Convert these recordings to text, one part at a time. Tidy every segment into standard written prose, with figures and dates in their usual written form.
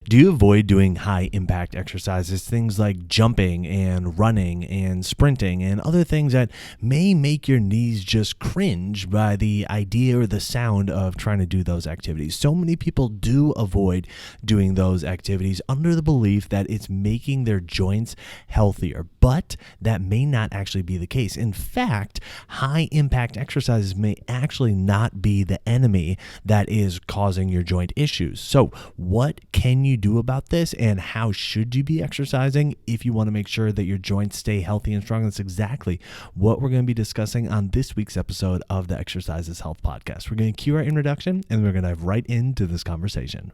Do you avoid doing high impact exercises, things like jumping and running and sprinting and other things that may make your knees just cringe by the idea or the sound of trying to do those activities? So many people do avoid doing those activities under the belief that it's making their joints healthier, but that may not actually be the case. In fact, high impact exercises may actually not be the enemy that is causing your joint issues. So what can you do about this, and how should you be exercising if you want to make sure that your joints stay healthy and strong? That's exactly what we're going to be discussing on this week's episode of the Exercise is Health podcast. We're going to cue our introduction and we're going to dive right into this conversation.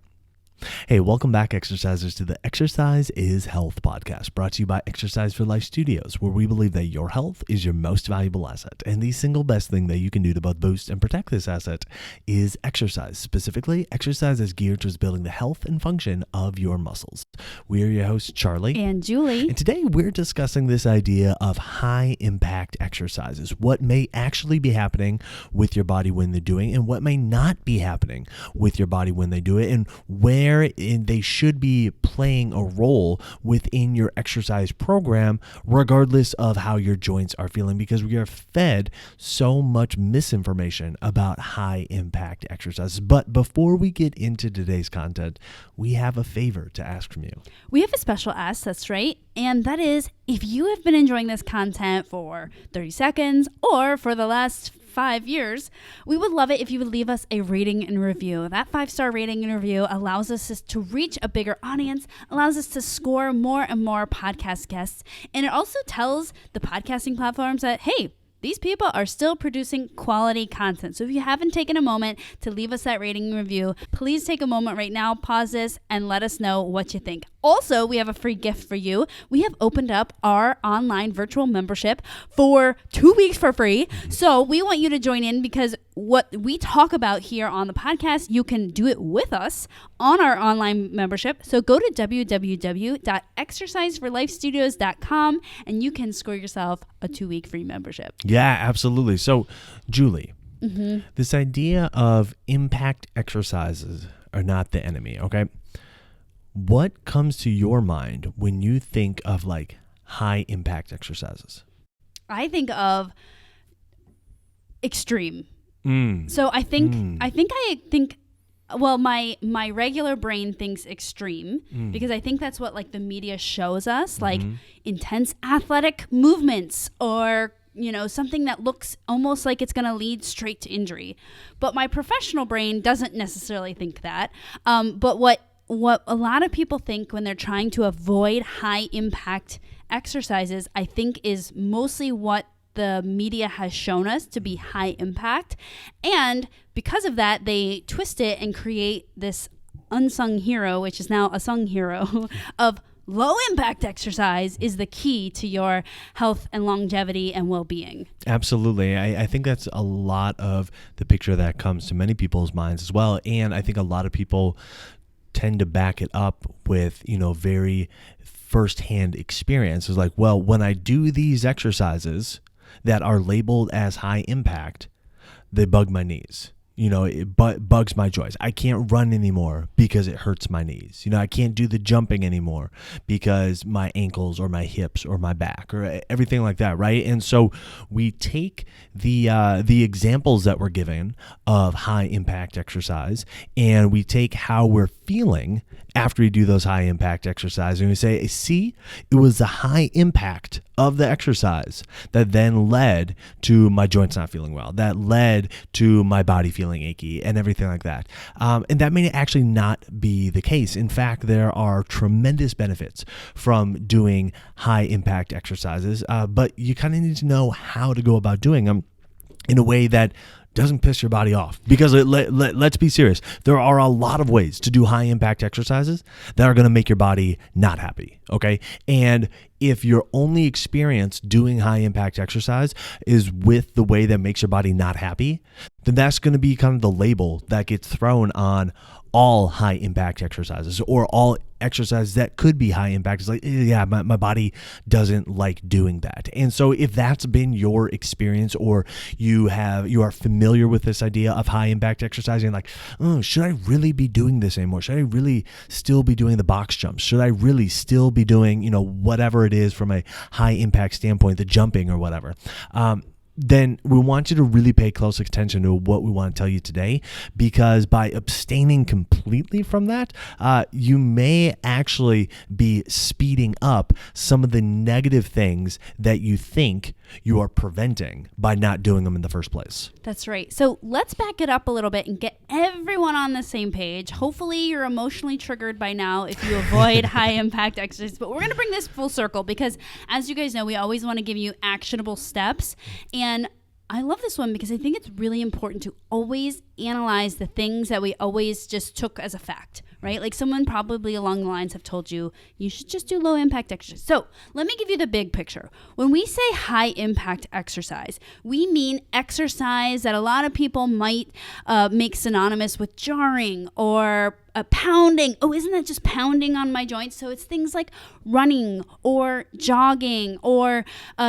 Hey, welcome back, exercisers, to the Exercise is Health podcast, brought to you by Exercise for Life Studios, where we believe that your health is your most valuable asset, and the single best thing that you can do to both boost and protect this asset is exercise. Specifically, exercise is geared towards building the health and function of your muscles. We are your hosts, Charlie and Julie, and today we're discussing this idea of high impact exercises, what may actually be happening with your body when they're doing, and what may not be happening with your body when they do it, and where they should be playing a role within your exercise program, regardless of how your joints are feeling, because we are fed so much misinformation about high impact exercises. But before we get into today's content, we have a favor to ask from you. We have a special ask, that's right. And that is, if you have been enjoying this content for 30 seconds or for the last 5 years, we would love it if you would leave us a rating and review. That 5-star rating and review allows us to reach a bigger audience, allows us to score more and more podcast guests, and it also tells the podcasting platforms that, hey, these people are still producing quality content. So if you haven't taken a moment to leave us that rating and review, please take a moment right now, pause this, and let us know what you think. Also, we have a free gift for you. We have opened up our online virtual membership for 2 weeks for free. So we want you to join in, because what we talk about here on the podcast, you can do it with us on our online membership. So go to www.exerciseforlifestudios.com and you can score yourself a 2-week free membership. Yeah, absolutely. So, Julie, this idea of impact exercises are not the enemy, okay? What comes to your mind when you think of like high impact exercises? I think of extreme. So I think well, my regular brain thinks extreme because I think that's what like the media shows us, like intense athletic movements, or something that looks almost like it's going to lead straight to injury. But my professional brain doesn't necessarily think that. But what a lot of people think when they're trying to avoid high impact exercises, I think, is mostly what the media has shown us to be high impact. And because of that, they twist it and create this unsung hero, which is now a sung hero, of low impact exercise is the key to your health and longevity and well-being. Absolutely. I think that's a lot of the picture that comes to many people's minds as well. And I think a lot of people tend to back it up with, very firsthand experiences. Like, well, when I do these exercises that are labeled as high impact, they bug my knees. It bugs my joints. I can't run anymore because it hurts my knees. I can't do the jumping anymore because my ankles or my hips or my back or everything like that, right? And so we take the examples that we're given of high impact exercise, and we take how we're feeling after we do those high impact exercises, and we say, see, it was the high impact of the exercise that then led to my joints not feeling well, that led to my body feeling achy and everything like that. And that may actually not be the case. In fact, there are tremendous benefits from doing high impact exercises, but you kind of need to know how to go about doing them in a way that doesn't piss your body off. Because let's be serious. There are a lot of ways to do high impact exercises that are going to make your body not happy. Okay. And if your only experience doing high impact exercise is with the way that makes your body not happy, then that's going to be kind of the label that gets thrown on all high impact exercises or all exercise that could be high impact is like, yeah, my body doesn't like doing that. And so if that's been your experience, or you are familiar with this idea of high impact exercising, like, oh, should I really be doing this anymore? Should I really still be doing the box jumps? Should I really still be doing, whatever it is from a high impact standpoint, the jumping or whatever? Then we want you to really pay close attention to what we want to tell you today, because by abstaining completely from that, you may actually be speeding up some of the negative things that you think you are preventing by not doing them in the first place. That's right. So let's back it up a little bit and get everyone on the same page. Hopefully you're emotionally triggered by now if you avoid high impact exercises, but we're going to bring this full circle because, as you guys know, we always want to give you actionable steps. And I love this one because I think it's really important to always analyze the things that we always just took as a fact, right? Like someone probably along the lines have told you, you should just do low impact exercise. So let me give you the big picture. When we say high impact exercise, we mean exercise that a lot of people might make synonymous with jarring or pounding. Oh, isn't that just pounding on my joints? So it's things like running or jogging or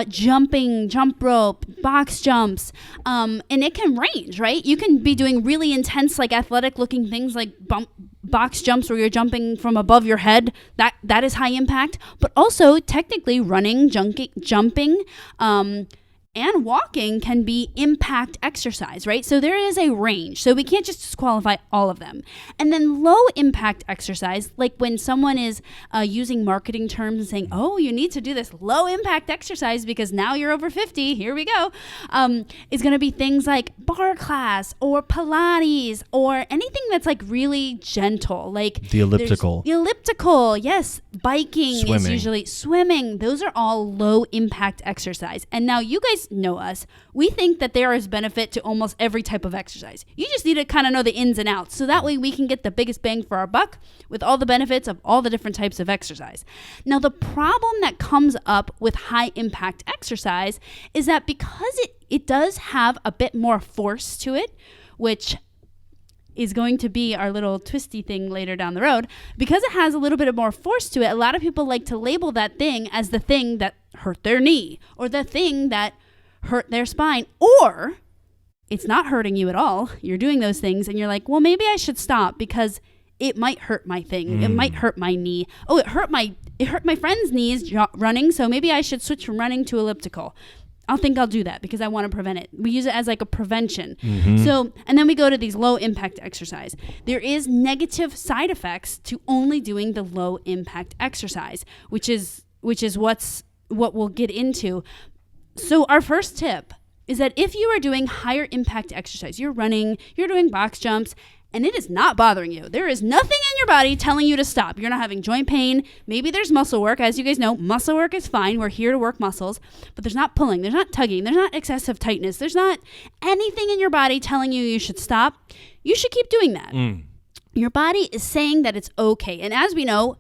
jumping, jump rope, box jumps. And it can range, right? You can be doing really intense, like athletic looking things like box jumps where you're jumping from above your head. That is high impact. But also technically running, jumping, and walking can be impact exercise, right? So there is a range. So we can't just disqualify all of them. And then low impact exercise, like when someone is using marketing terms and saying, oh, you need to do this low impact exercise because now you're over 50, here we go, is going to be things like bar class or Pilates or anything that's like really gentle. Like the elliptical. The elliptical, yes. Biking Swimming. is usually swimming. Those are all low impact exercise. And now you guys know us. We think that there is benefit to almost every type of exercise. You just need to kind of know the ins and outs. So that way we can get the biggest bang for our buck with all the benefits of all the different types of exercise. Now, the problem that comes up with high impact exercise is that because it does have a bit more force to it, which is going to be our little twisty thing later down the road. Because it has a little bit of more force to it, a lot of people like to label that thing as the thing that hurt their knee or the thing that hurt their spine, or it's not hurting you at all. You're doing those things and you're like, well, maybe I should stop because it might hurt my thing. It might hurt my knee. Oh, it hurt my friend's knees running, so maybe I should switch from running to elliptical. I'll do that because I want to prevent it. We use it as like a prevention. So, and then we go to these low impact exercise. There is negative side effects to only doing the low impact exercise, which is what we'll get into. So our first tip is that if you are doing higher impact exercise, you're running, you're doing box jumps, and it is not bothering you. There is nothing in your body telling you to stop. You're not having joint pain. Maybe there's muscle work. As you guys know, muscle work is fine. We're here to work muscles, but there's not pulling. There's not tugging. There's not excessive tightness. There's not anything in your body telling you should stop. You should keep doing that. Your body is saying that it's okay. And as we know,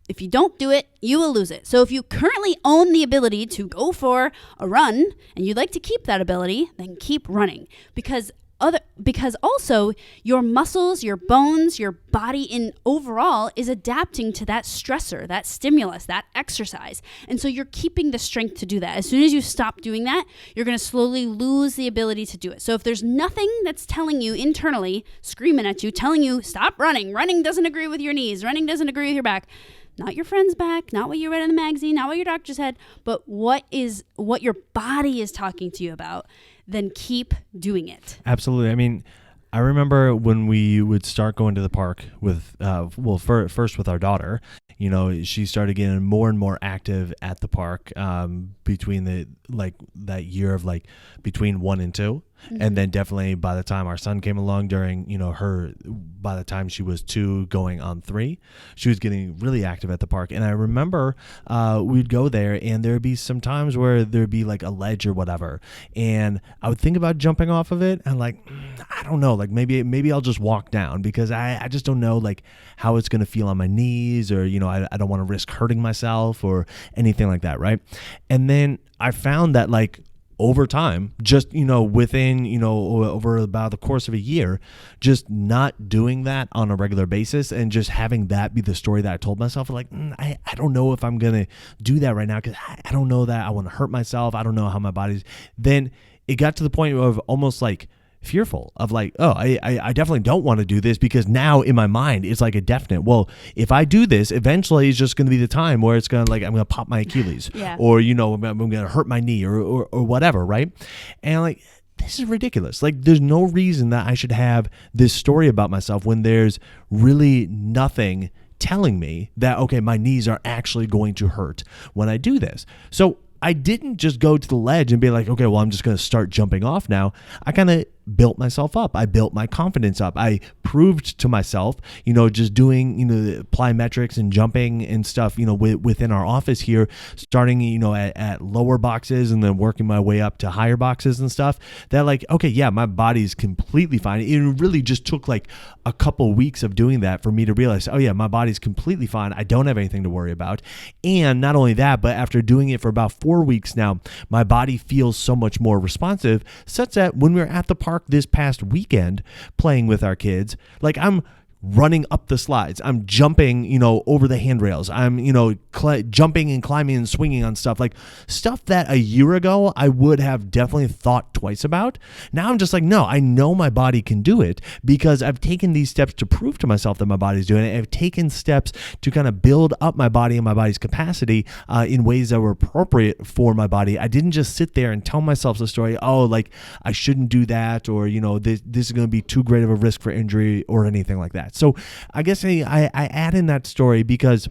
if you don't do it, you will lose it. So if you currently own the ability to go for a run and you'd like to keep that ability, then keep running because also your muscles, your bones, your body in overall is adapting to that stressor, that stimulus, that exercise. And so you're keeping the strength to do that. As soon as you stop doing that, you're going to slowly lose the ability to do it. So if there's nothing that's telling you internally, screaming at you, telling you stop running doesn't agree with your knees, running doesn't agree with your back, not your friend's back, not what you read in the magazine, not what your doctor said, but what your body is talking to you about, then keep doing it. Absolutely. I mean, I remember when we would start going to the park with, first with our daughter, she started getting more and more active at the park between that year of between 1 and 2. And then definitely by the time our son came along during, by the time she was 2 going on 3, she was getting really active at the park. And I remember we'd go there and there'd be some times where there'd be like a ledge or whatever. And I would think about jumping off of it. And I don't know, maybe I'll just walk down because I just don't know how it's going to feel on my knees or, I don't want to risk hurting myself or anything like that. Right. And then I found that over time, just, within, over about the course of a year, just not doing that on a regular basis and just having that be the story that I told myself, like, I don't know if I'm going to do that right now because I don't know that I want to hurt myself. I don't know how my body's. Then it got to the point of almost like fearful of like, oh, I definitely don't want to do this because now in my mind it's like a definite. Well, if I do this, eventually it's just going to be the time where it's going to like I'm going to pop my Achilles, or I'm going to hurt my knee or whatever, right? And like this is ridiculous. Like there's no reason that I should have this story about myself when there's really nothing telling me that okay, my knees are actually going to hurt when I do this. So I didn't just go to the ledge and be like, okay, well, I'm just going to start jumping off now. I kind of built myself up. I built my confidence up. I proved to myself, just doing, plyometrics and jumping and stuff, within our office here, starting, at lower boxes and then working my way up to higher boxes and stuff, that like, okay, yeah, my body's completely fine. It really just took like a couple weeks of doing that for me to realize, oh yeah, my body's completely fine. I don't have anything to worry about. And not only that, but after doing it for about 4 weeks now, my body feels so much more responsive, such that when we were at the park this past weekend playing with our kids, like I'm running up the slides, I'm jumping, over the handrails, I'm, jumping and climbing and swinging on stuff that a year ago I would have definitely thought twice about. Now I'm just like, no, I know my body can do it because I've taken these steps to prove to myself that my body's doing it. I've taken steps to kind of build up my body and my body's capacity in ways that were appropriate for my body. I didn't just sit there and tell myself the story, oh, like I shouldn't do that, or, this is going to be too great of a risk for injury or anything like that. So I guess I add in that story because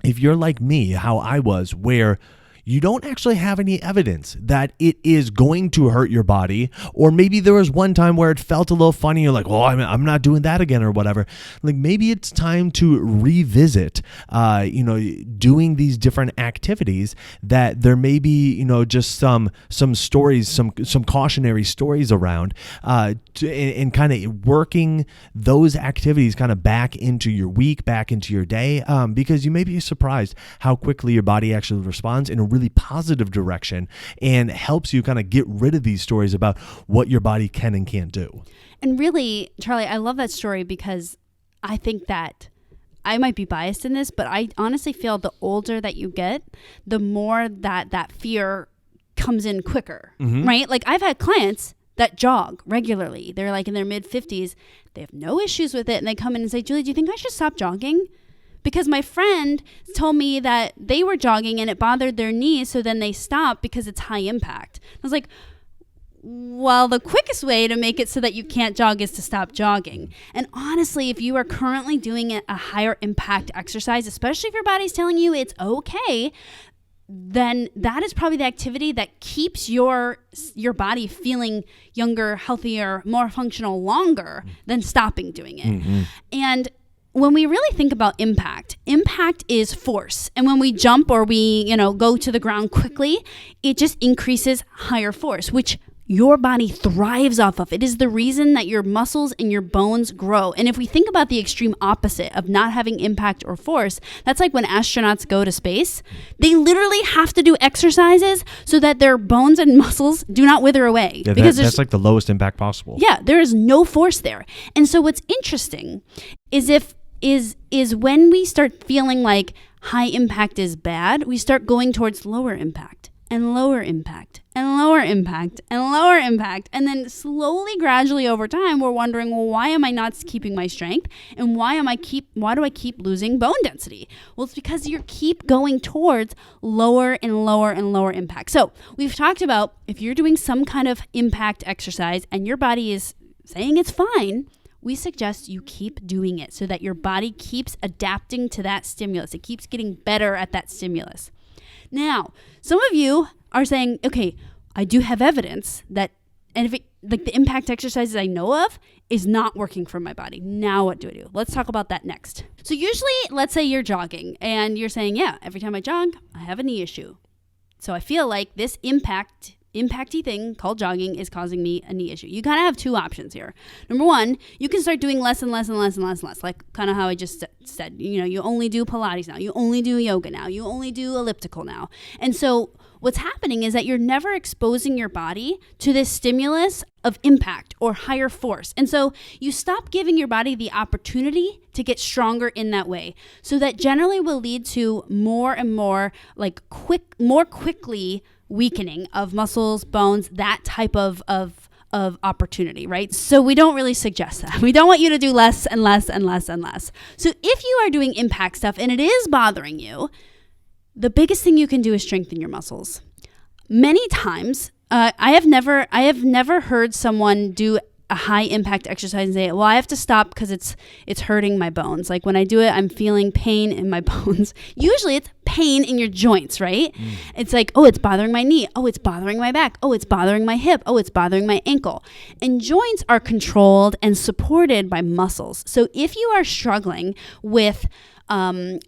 if you're like me, how I was, where you don't actually have any evidence that it is going to hurt your body, or maybe there was one time where it felt a little funny, you're like, well, I'm not doing that again or whatever. Like maybe it's time to revisit, doing these different activities that there may be, just some stories, some cautionary stories around, and kind of working those activities kind of back into your week, back into your day, because you may be surprised how quickly your body actually responds in a really positive direction and helps you kind of get rid of these stories about what your body can and can't do. And really, Charlie, I love that story because I think that I might be biased in this, but I honestly feel the older that you get, the more that fear comes in quicker, right? Like I've had clients that jog regularly. They're like in their mid 50s. They have no issues with it. And they come in and say, Julie, do you think I should stop jogging? Because my friend told me that they were jogging and it bothered their knees, so then they stopped because it's high impact. I was like, well, the quickest way to make it so that you can't jog is to stop jogging. And honestly, if you are currently doing a higher impact exercise, especially if your body's telling you it's okay, then that is probably the activity that keeps your body feeling younger, healthier, more functional longer than stopping doing it. And when we really think about impact is force. And when we jump or we, go to the ground quickly, it just increases higher force, which your body thrives off of. It is the reason that your muscles and your bones grow. And if we think about the extreme opposite of not having impact or force, that's like when astronauts go to space. They literally have to do exercises so that their bones and muscles do not wither away. Yeah, because that's like the lowest impact possible. Yeah, there is no force there. And so what's interesting is when we start feeling like high impact is bad, we start going towards lower impact and lower impact and lower impact and lower impact. And then slowly, gradually over time, we're wondering, well, why am I not keeping my strength? And why do I keep losing bone density? Well, it's because you keep going towards lower and lower and lower impact. So we've talked about if you're doing some kind of impact exercise and your body is saying it's fine, we suggest you keep doing it so that your body keeps adapting to that stimulus. It keeps getting better at that stimulus. Now, some of you are saying, okay, I do have evidence that, and if it, like the impact exercises I know of is not working for my body. Now what do I do? Let's talk about that next. So usually, let's say you're jogging and you're saying, yeah, every time I jog, I have a knee issue. So I feel like this impacty thing called jogging is causing me a knee issue. You kind of have two options here. Number one, you can start doing less and less and less and less and less, like kind of how I just said. You only do Pilates now. You only do yoga now. You only do elliptical now. And so what's happening is that you're never exposing your body to this stimulus of impact or higher force. And so you stop giving your body the opportunity to get stronger in that way. So that generally will lead to more and more more quickly weakening of muscles, bones, that type of opportunity, right? So we don't really suggest that. We don't want you to do less and less and less and less. So if you are doing impact stuff and it is bothering you, the biggest thing you can do is strengthen your muscles. Many times, I have never heard someone do a high impact exercise and say, well, I have to stop because it's hurting my bones. Like when I do it, I'm feeling pain in my bones. Usually it's pain in your joints, right? It's like, oh, it's bothering my knee. Oh, it's bothering my back. Oh, it's bothering my hip. Oh, it's bothering my ankle. And joints are controlled and supported by muscles. So if you are struggling with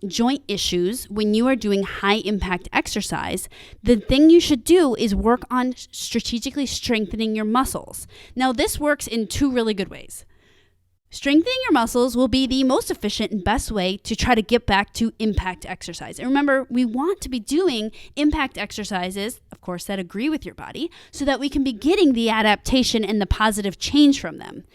joint issues when you are doing high impact exercise, the thing you should do is work on strategically strengthening your muscles. Now, this works in two really good ways. Strengthening your muscles will be the most efficient and best way to try to get back to impact exercise. And remember, we want to be doing impact exercises, of course, that agree with your body, so that we can be getting the adaptation and the positive change from them.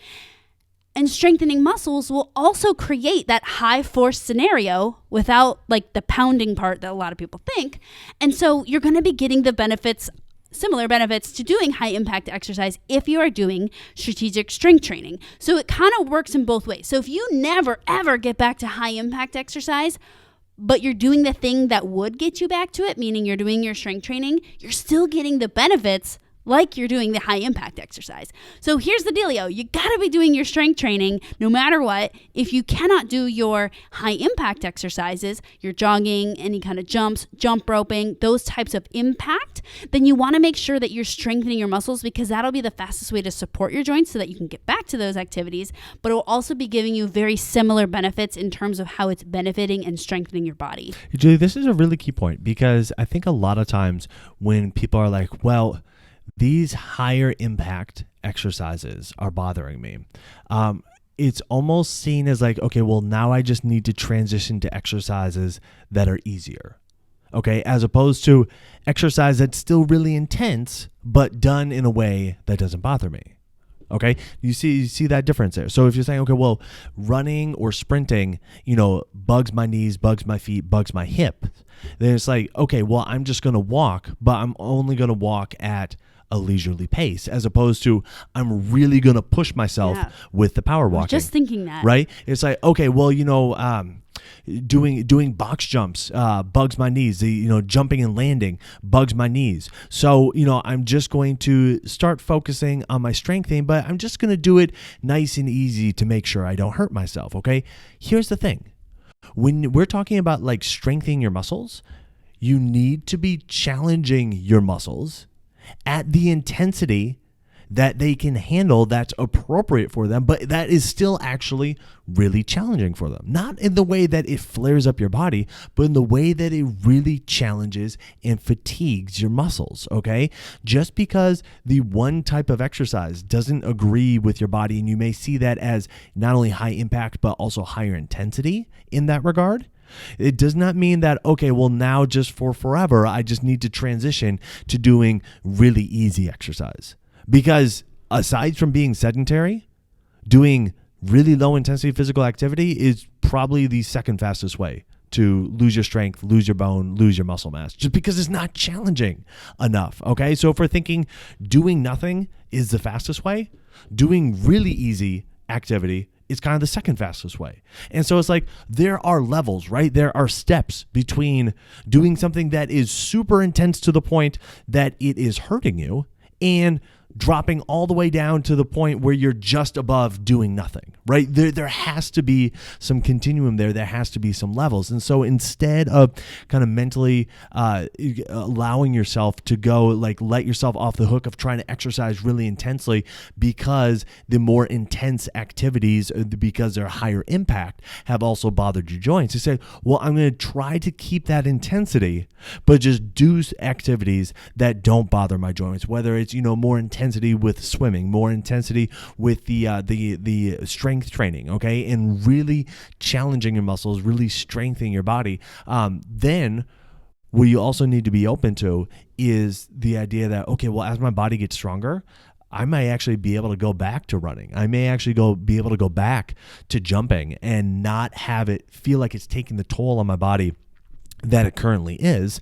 And strengthening muscles will also create that high force scenario without like the pounding part that a lot of people think. And so you're going to be getting the benefits, similar benefits to doing high impact exercise if you are doing strategic strength training. So it kind of works in both ways. So if you never ever get back to high impact exercise, but you're doing the thing that would get you back to it, meaning you're doing your strength training, you're still getting the benefits like you're doing the high impact exercise. So here's the dealio. You gotta be doing your strength training no matter what. If you cannot do your high impact exercises, your jogging, any kind of jumps, jump roping, those types of impact, then you wanna make sure that you're strengthening your muscles because that'll be the fastest way to support your joints so that you can get back to those activities, but it will also be giving you very similar benefits in terms of how it's benefiting and strengthening your body. Julie, this is a really key point because I think a lot of times when people are like, well, these higher impact exercises are bothering me. It's almost seen as like, okay, well, now I just need to transition to exercises that are easier. Okay, as opposed to exercise that's still really intense, but done in a way that doesn't bother me. Okay, you see that difference there. So if you're saying, okay, well, running or sprinting, bugs my knees, bugs my feet, bugs my hip, then it's like, okay, well, I'm just going to walk, but I'm only going to walk at a leisurely pace, as opposed to I'm really going to push myself with the power walking. Just thinking that. Right? It's like, okay, well, doing box jumps bugs my knees. Jumping and landing bugs my knees. So, I'm just going to start focusing on my strengthening, but I'm just going to do it nice and easy to make sure I don't hurt myself. Okay? Here's the thing. When we're talking about like strengthening your muscles, you need to be challenging your muscles at the intensity that they can handle that's appropriate for them, but that is still actually really challenging for them. Not in the way that it flares up your body, but in the way that it really challenges and fatigues your muscles, okay? Just because the one type of exercise doesn't agree with your body, and you may see that as not only high impact, but also higher intensity in that regard, it does not mean that, okay, well, now just for forever, I just need to transition to doing really easy exercise. Because aside from being sedentary, doing really low intensity physical activity is probably the second fastest way to lose your strength, lose your bone, lose your muscle mass, just because it's not challenging enough. Okay. So if we're thinking doing nothing is the fastest way, doing really easy activity is kind of the second fastest way. And so it's like there are levels, right? There are steps between doing something that is super intense to the point that it is hurting you and dropping all the way down to the point where you're just above doing nothing, right? There has to be some continuum there. There has to be some levels. And so instead of kind of mentally allowing yourself to go, like, let yourself off the hook of trying to exercise really intensely because the more intense activities, because they're higher impact, have also bothered your joints, you say, well, I'm going to try to keep that intensity, but just do activities that don't bother my joints, whether it's, more intensity with swimming, more intensity with the strength training, okay, and really challenging your muscles, really strengthening your body. Then what you also need to be open to is the idea that, okay, well, as my body gets stronger, I may actually be able to go back to running. I may actually be able to go back to jumping and not have it feel like it's taking the toll on my body that it currently is,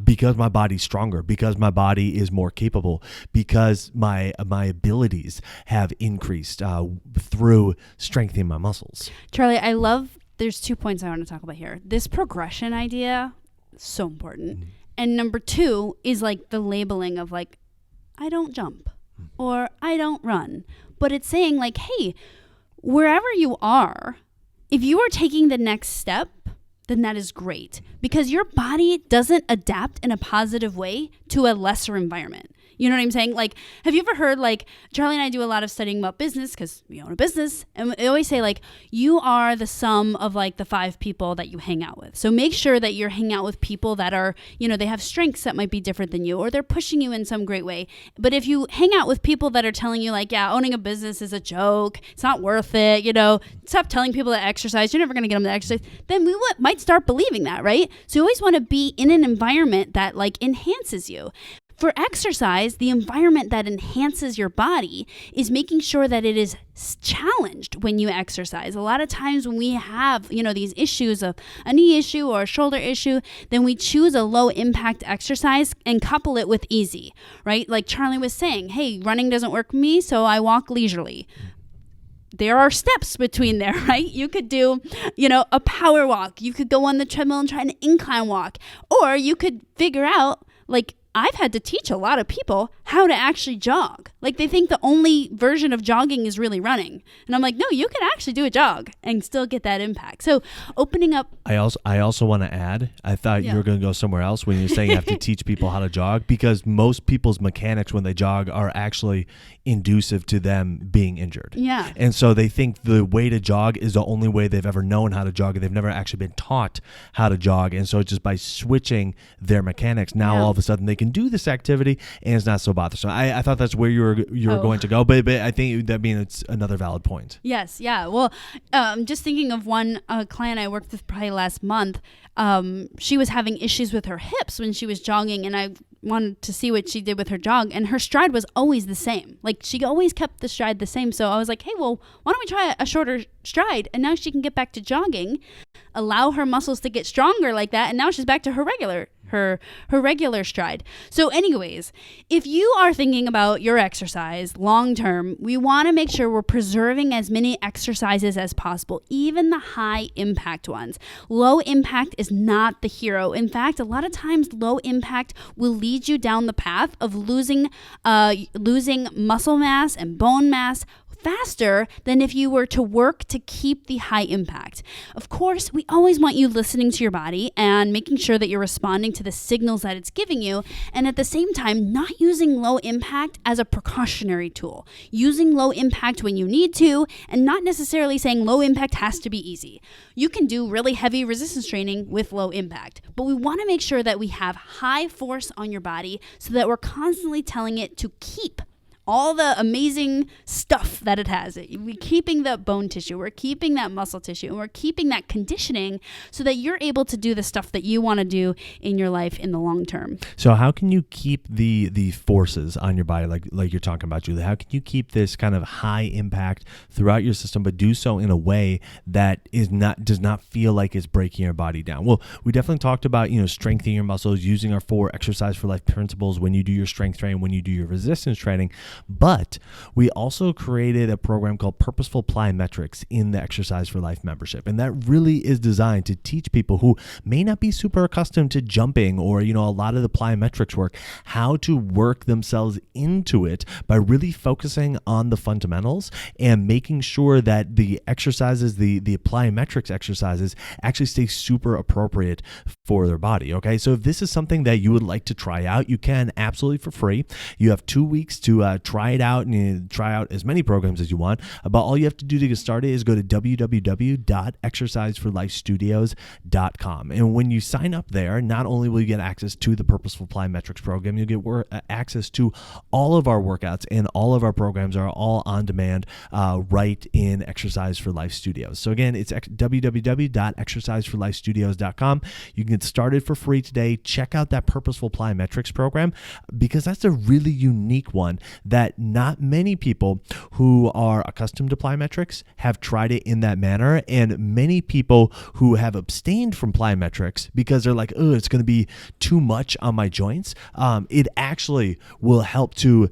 because my body's stronger, because my body is more capable, because my abilities have increased through strengthening my muscles. Charlie, there's 2 points I want to talk about here. This progression idea, so important. Mm-hmm. And number 2 is like the labeling of like, I don't jump or I don't run. But it's saying like, hey, wherever you are, if you are taking the next step, then that is great, because your body doesn't adapt in a positive way to a lesser environment. You know what I'm saying? Like, have you ever heard, like, Charlie and I do a lot of studying about business because we own a business. And they always say, like, you are the sum of, like, the 5 people that you hang out with. So make sure that you're hanging out with people that are, you know, they have strengths that might be different than you, or they're pushing you in some great way. But if you hang out with people that are telling you, like, yeah, owning a business is a joke, it's not worth it, you know, stop telling people to exercise, you're never going to get them to exercise, then we might start believing that, right? So you always want to be in an environment that, like, enhances you. For exercise, the environment that enhances your body is making sure that it is challenged when you exercise. A lot of times when we have, you know, these issues of a knee issue or a shoulder issue, then we choose a low impact exercise and couple it with easy, right? Like Charlie was saying, hey, running doesn't work for me, so I walk leisurely. There are steps between there, right? You could do, you know, a power walk. You could go on the treadmill and try an incline walk. Or you could figure out, like, I've had to teach a lot of people how to actually jog. Like, they think the only version of jogging is really running. And I'm like, no, you can actually do a jog and still get that impact. So opening up. I also want to add, I thought you were going to go somewhere else when you're saying you have to teach people how to jog, because most people's mechanics when they jog are actually inducive to them being injured. Yeah. And so they think the way to jog is the only way they've ever known how to jog. They've never actually been taught how to jog. And so just by switching their mechanics, now all of a sudden they can do this activity and it's not so bothersome. I thought that's where you were going to go, but I think that means it's another valid point. Yes, yeah. Well, just thinking of one client I worked with probably last month. She was having issues with her hips when she was jogging, and I wanted to see what she did with her jog, and her stride was always the same. Like, she always kept the stride the same. So I was like, hey, well, why don't we try a shorter stride? And now she can get back to jogging, allow her muscles to get stronger like that, and now she's back to her regular stride. So anyways, if you are thinking about your exercise long term, we want to make sure we're preserving as many exercises as possible, even the high impact ones. Low impact is not the hero. In fact, a lot of times low impact will lead you down the path of losing muscle mass and bone mass faster than if you were to work to keep the high impact. Of course, we always want you listening to your body and making sure that you're responding to the signals that it's giving you, and at the same time, not using low impact as a precautionary tool. Using low impact when you need to, and not necessarily saying low impact has to be easy. You can do really heavy resistance training with low impact, but we want to make sure that we have high force on your body so that we're constantly telling it to keep all the amazing stuff that it has. We're keeping the bone tissue, we're keeping that muscle tissue, and we're keeping that conditioning so that you're able to do the stuff that you want to do in your life in the long term. So how can you keep the forces on your body, like you're talking about, Julie? How can you keep this kind of high impact throughout your system, but do so in a way that does not feel like it's breaking your body down? Well, we definitely talked about, strengthening your muscles, using our 4 exercise for life principles when you do your strength training, when you do your resistance training. But we also created a program called Purposeful Plyometrics in the Exercise for Life membership. And that really is designed to teach people who may not be super accustomed to jumping or, a lot of the plyometrics work, how to work themselves into it by really focusing on the fundamentals and making sure that the exercises, the plyometrics exercises actually stay super appropriate for their body. Okay. So if this is something that you would like to try out, you can absolutely for free. You have 2 weeks to try it out, and you try out as many programs as you want. But all you have to do to get started is go to www.exerciseforlifestudios.com. And when you sign up there, not only will you get access to the Purposeful Plyometrics program, you'll get access to all of our workouts, and all of our programs are all on demand right in Exercise for Life Studios. So again, it's www.exerciseforlifestudios.com. You can get get started for free today. Check out that Purposeful Plyometrics program because that's a really unique one that not many people who are accustomed to plyometrics have tried it in that manner. And many people who have abstained from plyometrics because they're like, oh, it's going to be too much on my joints. It actually will help to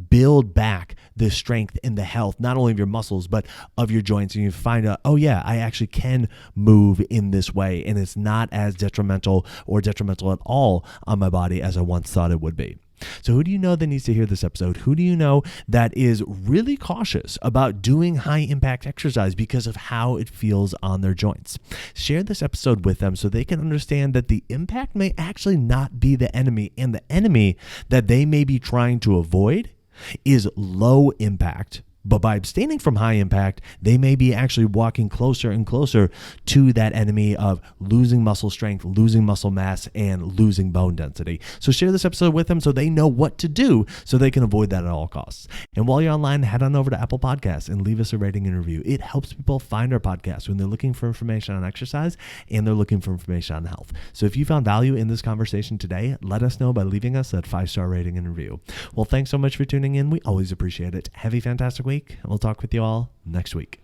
build back the strength and the health, not only of your muscles, but of your joints. And you find out, oh yeah, I actually can move in this way. And it's not as detrimental or detrimental at all on my body as I once thought it would be. So who do you know that needs to hear this episode? Who do you know that is really cautious about doing high impact exercise because of how it feels on their joints? Share this episode with them so they can understand that the impact may actually not be the enemy, and the enemy that they may be trying to avoid is low impact. But by abstaining from high impact, they may be actually walking closer and closer to that enemy of losing muscle strength, losing muscle mass, and losing bone density. So share this episode with them so they know what to do so they can avoid that at all costs. And while you're online, head on over to Apple Podcasts and leave us a rating and review. It helps people find our podcast when they're looking for information on exercise and they're looking for information on health. So if you found value in this conversation today, let us know by leaving us that 5-star rating and review. Well, thanks so much for tuning in. We always appreciate it. Have a fantastic week. We'll talk with you all next week.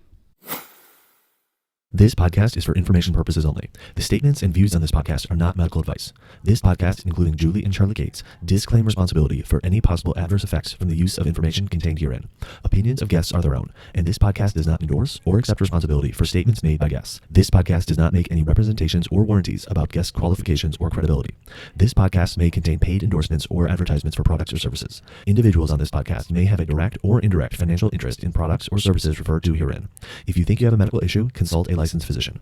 This podcast is for information purposes only. The statements and views on this podcast are not medical advice. This podcast, including Julie and Charlie Gates, disclaim responsibility for any possible adverse effects from the use of information contained herein. Opinions of guests are their own, and this podcast does not endorse or accept responsibility for statements made by guests. This podcast does not make any representations or warranties about guest qualifications or credibility. This podcast may contain paid endorsements or advertisements for products or services. Individuals on this podcast may have a direct or indirect financial interest in products or services referred to herein. If you think you have a medical issue, consult a licensed physician.